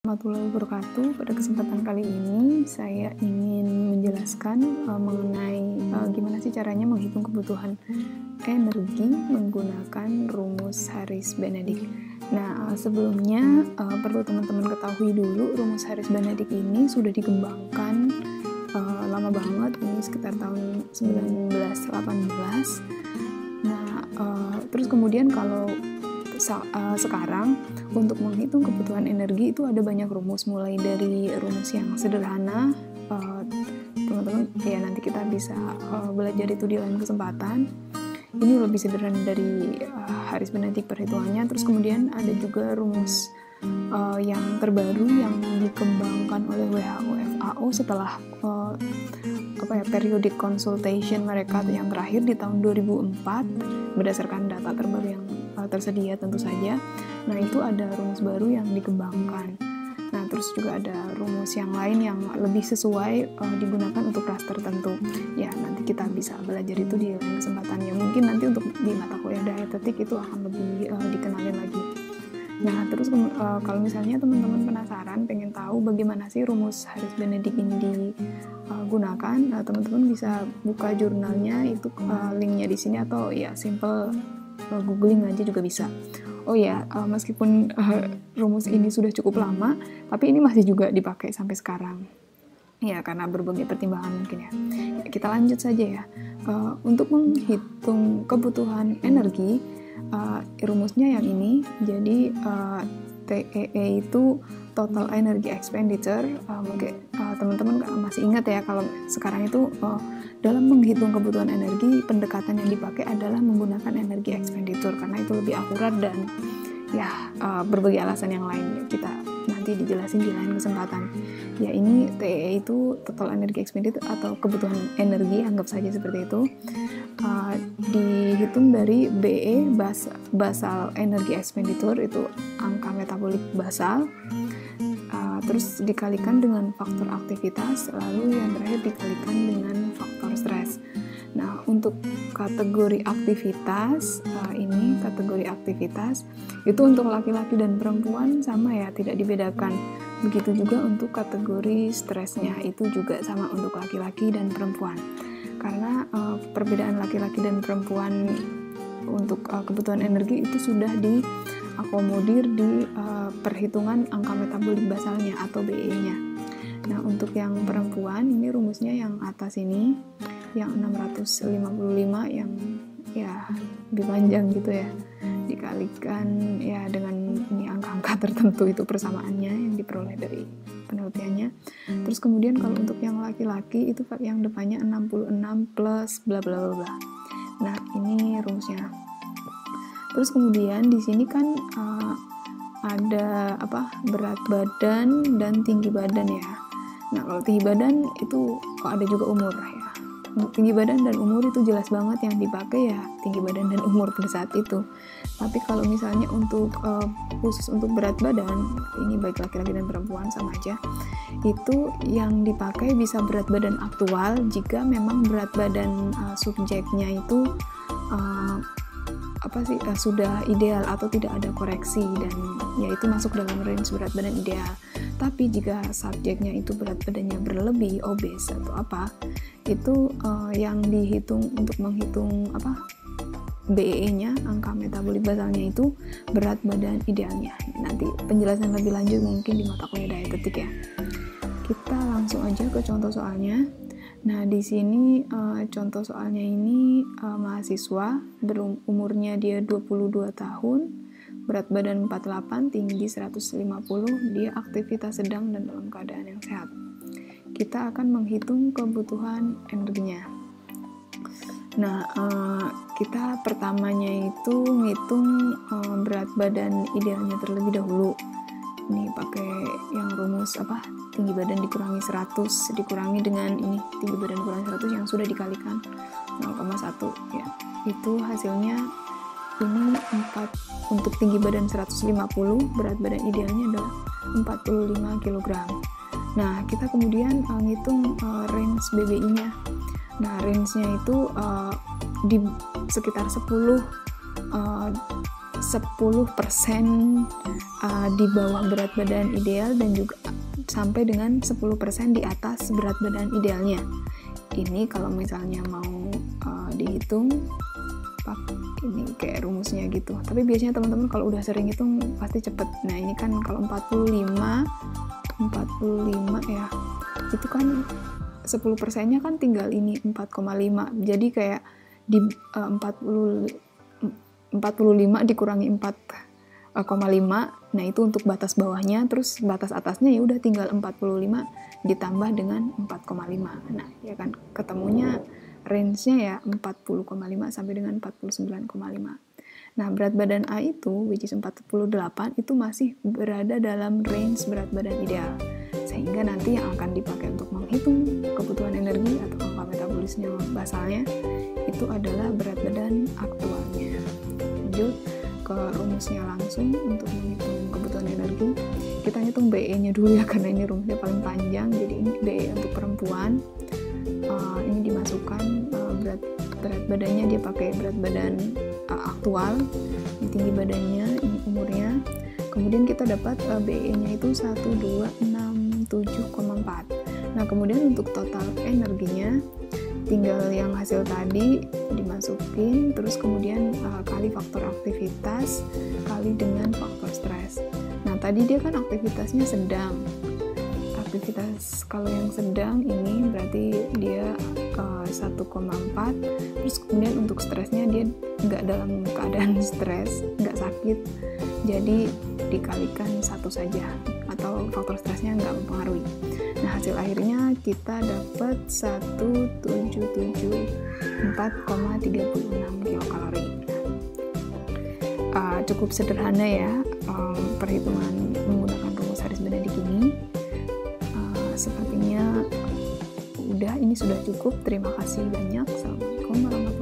Warahmatullahi wabarakatuh. Pada kesempatan kali ini saya ingin menjelaskan mengenai gimana sih caranya menghitung kebutuhan energi menggunakan rumus Harris-Benedict. Nah, sebelumnya perlu teman-teman ketahui dulu, rumus Harris-Benedict ini sudah dikembangkan lama banget, ini sekitar tahun 1918. Nah, terus kemudian kalau sekarang untuk menghitung kebutuhan energi itu ada banyak rumus, mulai dari rumus yang sederhana, teman-teman ya nanti kita bisa belajar itu di lain kesempatan. Ini lebih sederhana dari Harris-Benedict perhitungannya. Terus kemudian ada juga rumus yang terbaru yang dikembangkan oleh WHO FAO setelah periodic consultation mereka yang terakhir di tahun 2004 berdasarkan data terbaru yang tersedia tentu saja. Nah, itu ada rumus baru yang dikembangkan. Nah, terus juga ada rumus yang lain yang lebih sesuai digunakan untuk kelas tertentu. Ya, nanti kita bisa belajar itu di lain kesempatan. Ya, mungkin nanti untuk di mata kuliah dietetik itu akan lebih dikenalin lagi. Nah, terus kalau misalnya teman-teman penasaran, pengen tahu bagaimana sih rumus Harris-Benedict ini digunakan, teman-teman bisa buka jurnalnya, itu linknya di sini, atau ya simple googling aja juga bisa. Oh ya, meskipun rumus ini sudah cukup lama, tapi ini masih juga dipakai sampai sekarang. Ya, karena berbagai pertimbangan mungkin ya. Kita lanjut saja ya. Untuk menghitung kebutuhan energi, rumusnya yang ini. Jadi TEE itu Total Energy Expenditure. Mungkin teman-teman masih ingat ya, kalau sekarang itu dalam menghitung kebutuhan energi, pendekatan yang dipakai adalah menggunakan energi expenditure karena itu lebih akurat dan ya berbagai alasan yang lain kita nanti dijelasin di lain kesempatan. Ya, ini TEE itu Total Energy Expenditure atau kebutuhan energi, anggap saja seperti itu. Dihitung dari BE basal energy expenditure, itu angka metabolik basal, terus dikalikan dengan faktor aktivitas, lalu yang terakhir dikalikan dengan faktor stres. Nah, untuk kategori aktivitas, ini kategori aktivitas itu untuk laki-laki dan perempuan sama ya, tidak dibedakan. Begitu juga untuk kategori stresnya, itu juga sama untuk laki-laki dan perempuan. Karena perbedaan laki-laki dan perempuan untuk kebutuhan energi itu sudah diakomodir di perhitungan angka metabolik basalnya atau BE-nya. Nah, untuk yang perempuan ini rumusnya yang atas ini, yang 655, yang ya lebih panjang gitu ya, dikalikan ya dengan ini angka-angka tertentu, itu persamaannya yang diperoleh dari penelitiannya. Terus kemudian kalau untuk yang laki-laki itu yang depannya 66 plus bla bla bla bla. Nah, ini rumusnya. Terus kemudian di sini kan ada berat badan dan tinggi badan ya. Nah, kalau tinggi badan itu ada juga umur ya. Tinggi badan dan umur itu jelas banget yang dipakai ya, tinggi badan dan umur pada saat itu. Tapi kalau misalnya untuk khusus untuk berat badan, ini baik laki-laki dan perempuan sama aja, itu yang dipakai bisa berat badan aktual jika memang berat badan subjeknya itu sudah ideal atau tidak ada koreksi, dan ya itu masuk dalam range berat badan ideal. Tapi jika subjeknya itu berat badannya berlebih, obes atau itu yang dihitung untuk menghitung BEE-nya, angka metabolik basalnya, itu berat badan idealnya. Nanti penjelasan lebih lanjut mungkin di mata kuliah dietetik ya. Kita langsung aja ke contoh soalnya. Nah, di sini contoh soalnya ini mahasiswa umurnya dia 22 tahun, berat badan 48, tinggi 150, dia aktivitas sedang dan dalam keadaan yang sehat. Kita akan menghitung kebutuhan energinya. Nah, kita pertamanya itu ngitung berat badan idealnya terlebih dahulu. Ini pakai yang rumus tinggi badan dikurangi 100 dikurangi dengan ini tinggi badan dikurangi 100 yang sudah dikalikan 0,1 ya. Itu hasilnya ini 4 untuk tinggi badan 150, berat badan idealnya adalah 45 kg. Nah, kita kemudian ngitung range BBI-nya. Nah, range-nya itu di sekitar 10 10% di bawah berat badan ideal dan juga sampai dengan 10% di atas berat badan idealnya. Ini kalau misalnya mau dihitung ini kayak rumusnya gitu. Tapi biasanya teman-teman kalau udah sering hitung pasti cepet. Nah, ini kan kalau 45 ya. Itu kan 10%-nya kan tinggal ini 4,5. Jadi kayak di 45 dikurangi 4,5. Nah, itu untuk batas bawahnya, terus batas atasnya ya udah tinggal 45 ditambah dengan 4,5. Nah, ya kan ketemunya range-nya ya 40,5 sampai dengan 49,5. Nah, berat badan A itu, which is 48, itu masih berada dalam range berat badan ideal. Sehingga nanti yang akan dipakai untuk menghitung kebutuhan energi atau angka metabolisme basalnya, itu adalah berat badan aktualnya. Lanjut ke rumusnya langsung untuk menghitung kebutuhan energi. Kita hitung BE-nya dulu ya, karena ini rumusnya paling panjang. Jadi ini BE untuk perempuan. Ini dimasukkan berat badannya, dia pakai berat badan aktual, ini tinggi badannya, ini umurnya. Kemudian kita dapat BE-nya itu 1267,4. Nah, kemudian untuk total energinya tinggal yang hasil tadi dimasukin, terus kemudian kali faktor aktivitas kali dengan faktor stres. Nah, tadi dia kan aktivitasnya sedang. Aktivitas kalau yang sedang ini berarti dia 1,4, terus kemudian untuk stresnya dia nggak dalam keadaan stres, nggak sakit, jadi dikalikan 1 saja, atau faktor stresnya nggak mempengaruhi. Nah, hasil akhirnya kita dapat 1774,36 kilokalori. Cukup sederhana ya perhitungan menggunakan rumus Harris Benedict ini. Sepertinya udah, ini sudah cukup. Terima kasih banyak. Assalamualaikum warahmatullahi wabarakatuh.